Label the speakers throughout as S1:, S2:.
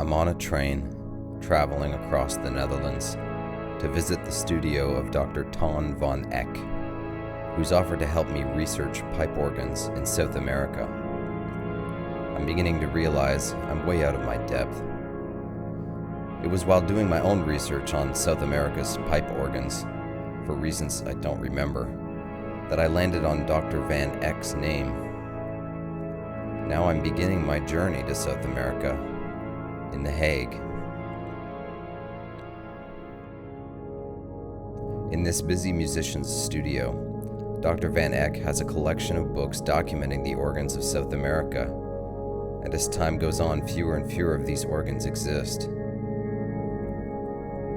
S1: I'm on a train, traveling across the Netherlands, to visit the studio of Dr. Ton van Eck, who's offered to help me research pipe organs in South America. I'm beginning to realize I'm way out of my depth. It was while doing my own research on South America's pipe organs, for reasons I don't remember, that I landed on Dr. Van Eck's name. Now I'm beginning my journey to South America, in The Hague. In this busy musician's studio, Dr. Van Eck has a collection of books documenting the organs of South America, and as time goes on, fewer and fewer of these organs exist.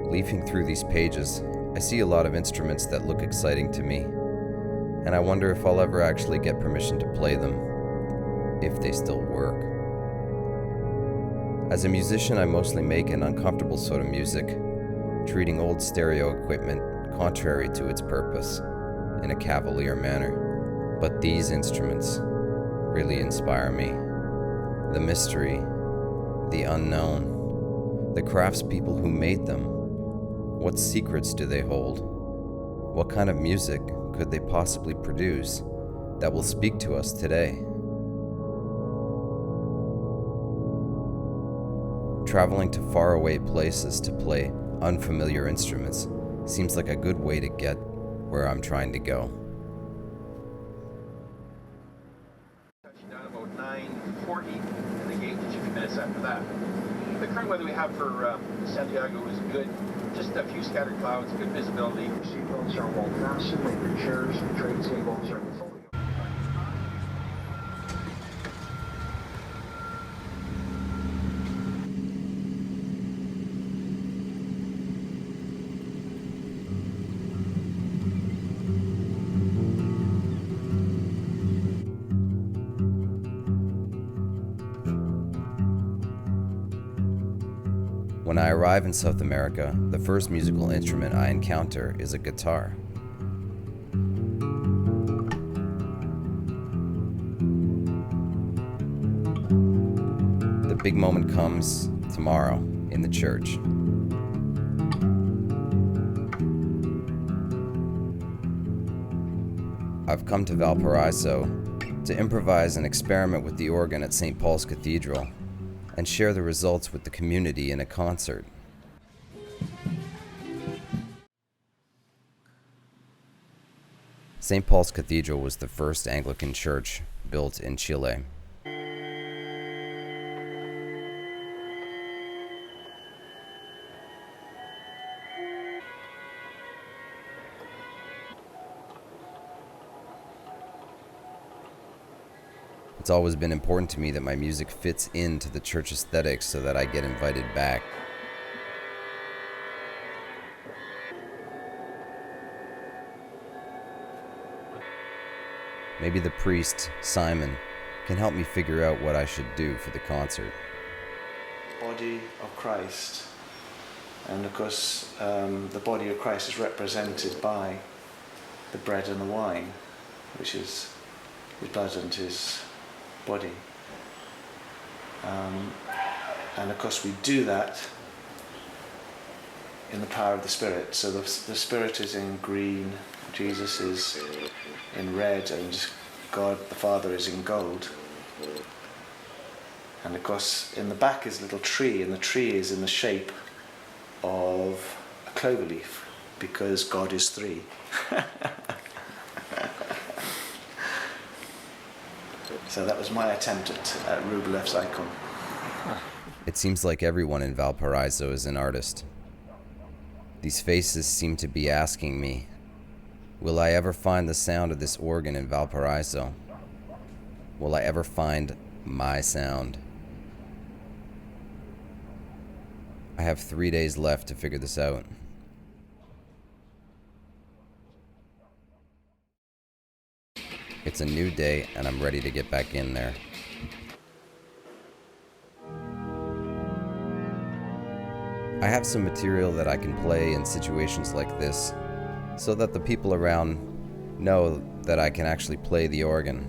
S1: Leafing through these pages, I see a lot of instruments that look exciting to me, and I wonder if I'll ever actually get permission to play them, if they still work. As a musician, I mostly make an uncomfortable sort of music, treating old stereo equipment contrary to its purpose, in a cavalier manner. But these instruments really inspire me. The mystery, the unknown, the craftspeople who made them. What secrets do they hold? What kind of music could they possibly produce that will speak to us today? Traveling to faraway places to play unfamiliar instruments seems like a good way to get where I'm trying to go.
S2: Touching down about 9:40 and the gate 2 minutes after that. The current weather we have for Santiago is good. Just a few scattered clouds, good visibility. Seatbelts are well fastened, your chairs and tray tables are fully.
S1: When I arrive in South America, the first musical instrument I encounter is a guitar. The big moment comes tomorrow in the church. I've come to Valparaiso to improvise and experiment with the organ at St. Paul's Cathedral and share the results with the community in a concert. St. Paul's Cathedral was the first Anglican church built in Chile. It's always been important to me that my music fits into the church aesthetics so that I get invited back. Maybe the priest, Simon, can help me figure out what I should do for the concert.
S3: Body of Christ. And of course, the body of Christ is represented by the bread and the wine, which is his blood and his body. And of course we do that in the power of the Spirit. So the Spirit is in green, Jesus is in red, and God the Father is in gold. And of course in the back is a little tree, and the tree is in the shape of a clover leaf, because God is three. So that was my attempt at Rublev's icon.
S1: It seems like everyone in Valparaiso is an artist. These faces seem to be asking me, will I ever find the sound of this organ in Valparaiso? Will I ever find my sound? I have 3 days left to figure this out. It's a new day, and I'm ready to get back in there. I have some material that I can play in situations like this, so that the people around know that I can actually play the organ.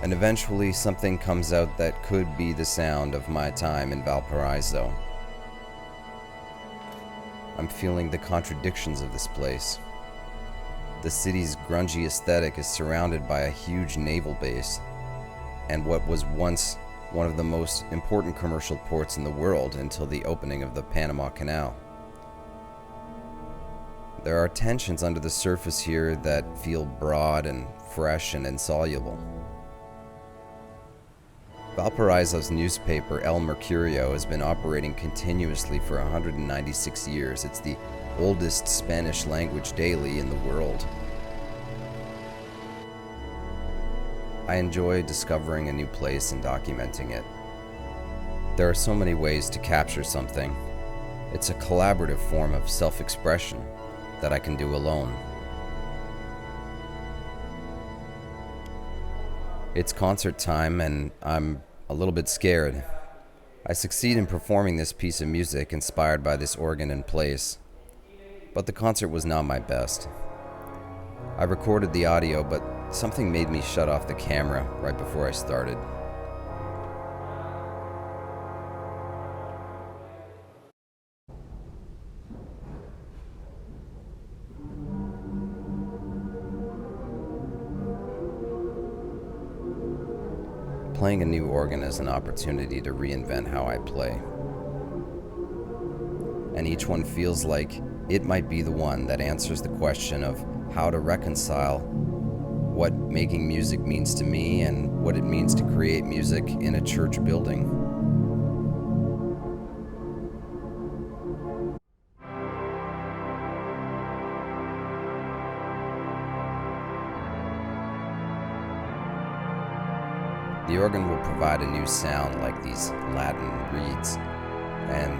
S1: and eventually something comes out that could be the sound of my time in Valparaiso. I'm feeling the contradictions of this place. The city's grungy aesthetic is surrounded by a huge naval base, and what was once one of the most important commercial ports in the world until the opening of the Panama Canal. There are tensions under the surface here that feel broad and fresh and insoluble. Valparaiso's newspaper, El Mercurio, has been operating continuously for 196 years. It's the oldest Spanish language daily in the world. I enjoy discovering a new place and documenting it. There are so many ways to capture something. It's a collaborative form of self-expression that I can do alone. It's concert time and I'm a little bit scared. I succeed in performing this piece of music inspired by this organ and place, but the concert was not my best. I recorded the audio, but something made me shut off the camera right before I started. Playing a new organ is an opportunity to reinvent how I play. And each one feels like it might be the one that answers the question of how to reconcile what making music means to me and what it means to create music in a church building. The organ will provide a new sound like these Latin reeds, and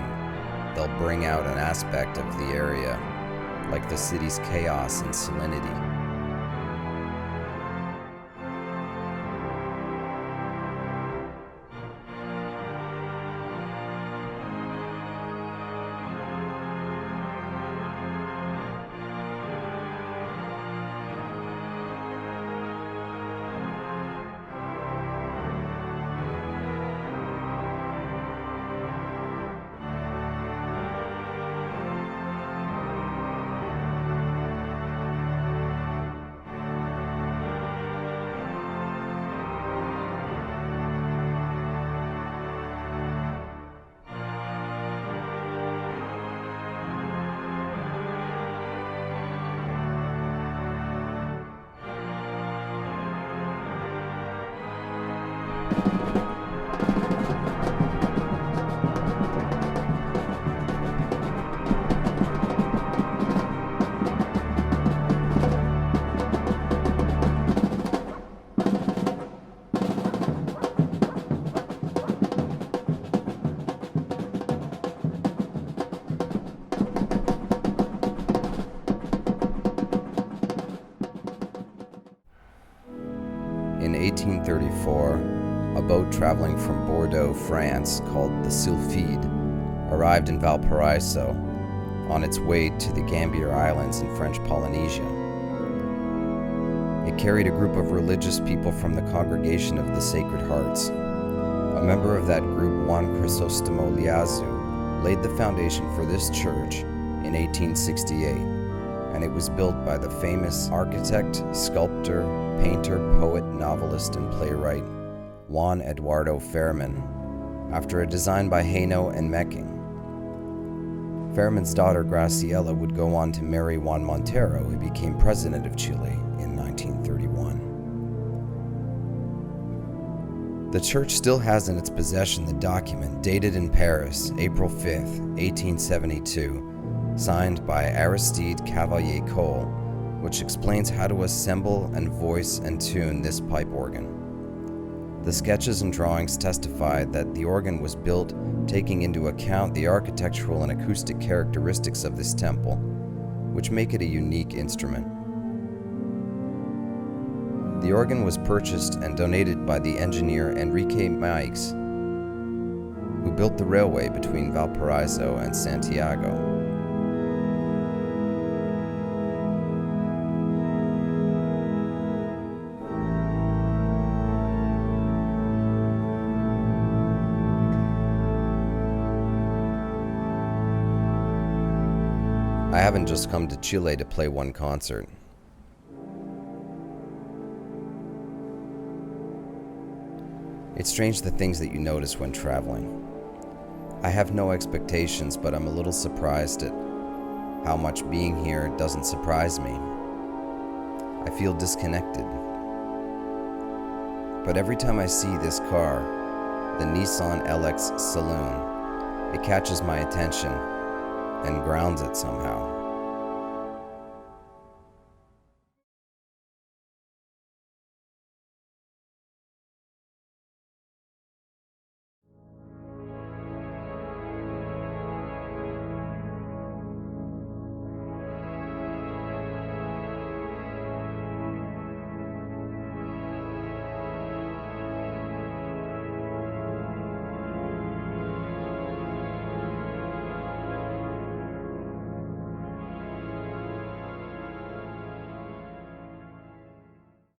S1: they'll bring out an aspect of the area, like the city's chaos and salinity. In 1834, a boat traveling from Bordeaux, France, called the Sylphide, arrived in Valparaiso on its way to the Gambier Islands in French Polynesia. It carried a group of religious people from the Congregation of the Sacred Hearts. A member of that group, Juan Crisostomo Liazu, laid the foundation for this church in 1868, and it was built by the famous architect, sculptor, painter, poet, novelist, and playwright Juan Eduardo Fairman, after a design by Haino and Mecking. Fairman's daughter Graciela would go on to marry Juan Montero, who became president of Chile in 1931. The church still has in its possession the document dated in Paris, April 5th, 1872, signed by Aristide Cavalier Cole, which explains how to assemble and voice and tune this pipe organ. The sketches and drawings testify that the organ was built taking into account the architectural and acoustic characteristics of this temple, which make it a unique instrument. The organ was purchased and donated by the engineer Enrique Maix, who built the railway between Valparaiso and Santiago. haven't just come to Chile to play one concert. It's strange the things that you notice when traveling. I have no expectations, but I'm a little surprised at how much being here doesn't surprise me. I feel disconnected. But every time I see this car, the Nissan LX Saloon, it catches my attention and grounds it somehow.